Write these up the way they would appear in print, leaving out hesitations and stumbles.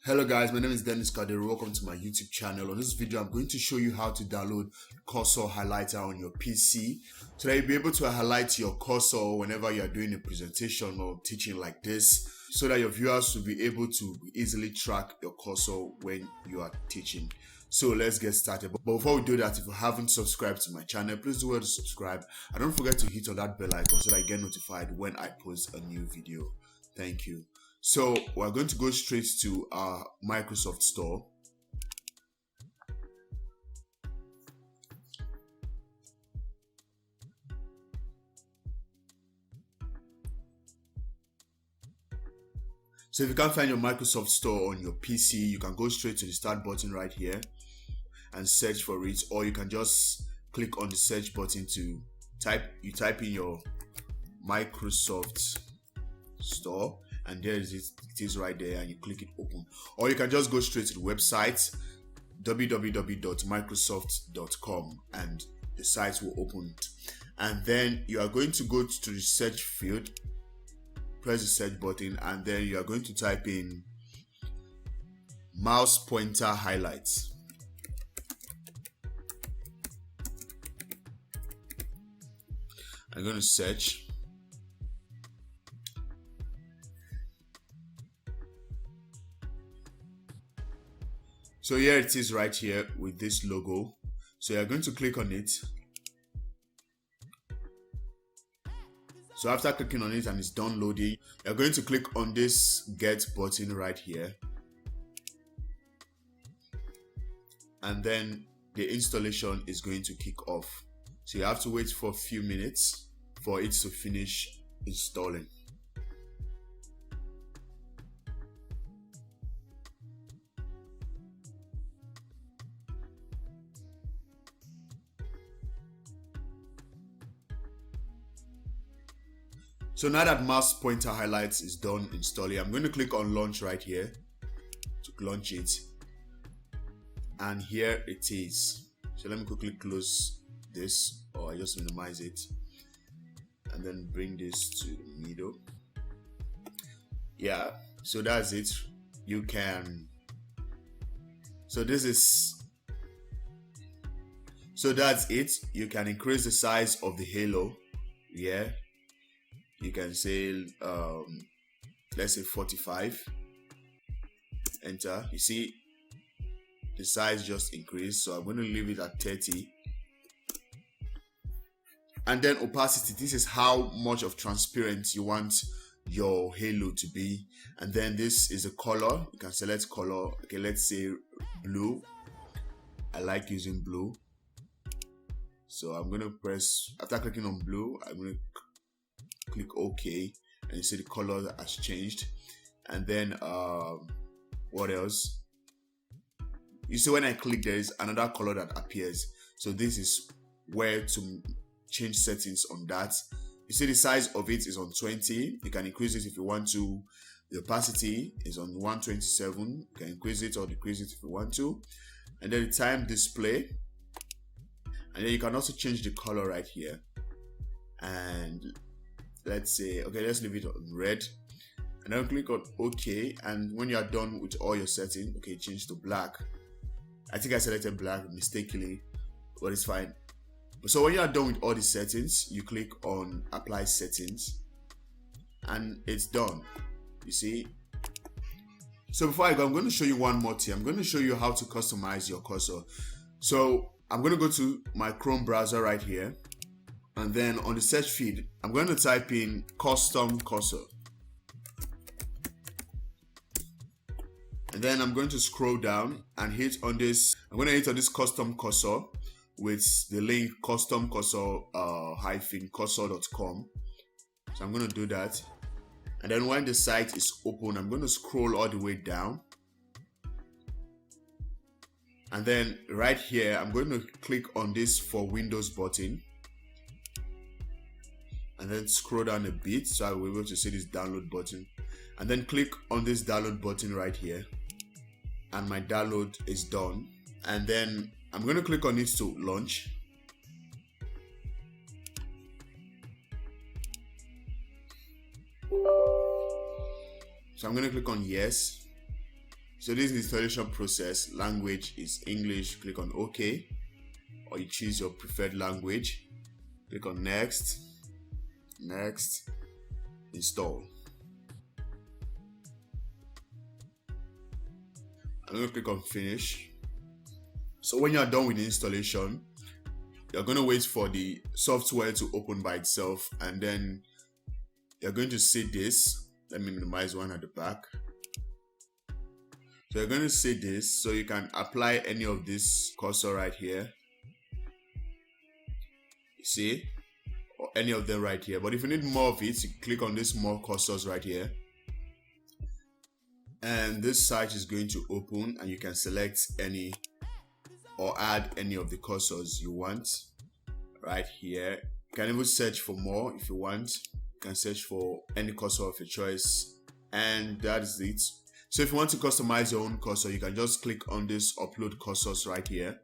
Hello guys, my name is Kadiri. Welcome to my YouTube channel. On this video, I'm going to show you how to download cursor highlighter on your PC so that you'll be able to highlight your cursor whenever you are doing a presentation or teaching like this, so that your viewers will be able to easily track your cursor when you are teaching. So let's get started. But before we do that, if you haven't subscribed to my channel, please do well to subscribe and don't forget to hit on that bell icon so that you get notified when I post a new video. Thank you. So we're going to go straight to our Microsoft Store. So if you can't find your Microsoft Store on your PC, you can go straight to the start button right here and search for it, or you can just click on the search button to type in your Microsoft Store, and there it is right there, and you click it open. Or you can just go straight to the website www.microsoft.com and the site will open, and then you are going to go to the search field, press the search button, and then you are going to type in mouse pointer highlights. I'm going to search. So here it is right here with this logo. So you're going to click on it. So after clicking on it and it's done loading, you're going to click on this get button right here. And then the installation is going to kick off. So you have to wait for a few minutes for it to finish installing. So now that mouse pointer highlights is done installing, I'm going to click on launch right here to launch it. And here it is. So let me quickly close this, or I just minimize it and then bring this to the middle. Yeah, so that's it. You can, so that's it. You can increase the size of the halo. Yeah, you can say let's say 45. Enter. You see the size just increased, so I'm going to leave it at 30. And then opacity, this is how much of transparent you want your halo to be. And then this is a color. You can select color. Okay, let's say blue. I like using blue, so I'm going to press, after clicking on blue, I'm going to click OK, and you see the color has changed. And then what else? You see when I click, there is another color that appears. So this is where to change settings on that. You see the size of it is on 20. You can increase it if you want to. The opacity is on 127. You can increase it or decrease it if you want to. And then the time display. And then you can also change the color right here. And let's say, okay, let's leave it on red. And then click on OK. And when you are done with all your settings, okay, change to black. I think I selected black mistakenly, but it's fine. So when you are done with all the settings, you click on apply settings and it's done. You see? So before I go, I'm going to show you one more thing. I'm going to show you how to customize your cursor. So I'm going to go to my Chrome browser right here. And then on the search field, I'm going to type in custom cursor. And then I'm going to scroll down and hit on this. I'm going to hit on this custom cursor with the link custom-cursor.com. So I'm going to do that. And then when the site is open, I'm going to scroll all the way down. And then right here, I'm going to click on this for Windows button. And then scroll down a bit so I will be able to see this download button. And then click on this download button right here. And my download is done. And then I'm going to click on it to launch. So I'm going to click on yes. So this is the installation process. Language is English. Click on OK, or you choose your preferred language. Click on next, install. I'm going to click on finish. So when you're done with the installation, you're going to wait for the software to open by itself, and then you're going to see this. Let me minimize one at the back. So you're going to see this, so you can apply any of this cursor right here. You see? Or any of them right here. But if you need more of it, you click on this more cursors right here. And this site is going to open, and you can select any or add any of the cursors you want right here. You can even search for more if you want. You can search for any cursor of your choice, and that is it. So if you want to customize your own cursor, you can just click on this upload cursors right here,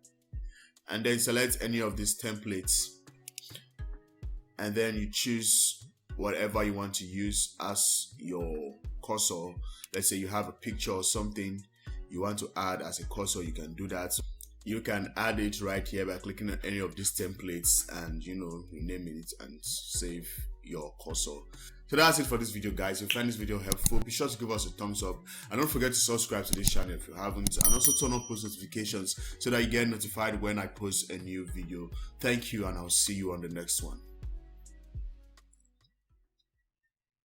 and then select any of these templates, and then you choose whatever you want to use as your cursor. Let's say you have a picture or something you want to add as a cursor, you can do that. You can add it right here by clicking on any of these templates and rename it and save your cursor. So that's it for this video, guys. If you find this video helpful, be sure to give us a thumbs up, and don't forget to subscribe to this channel if you haven't, and also turn on post notifications so that you get notified when I post a new video. Thank you, and I'll see you on the next one.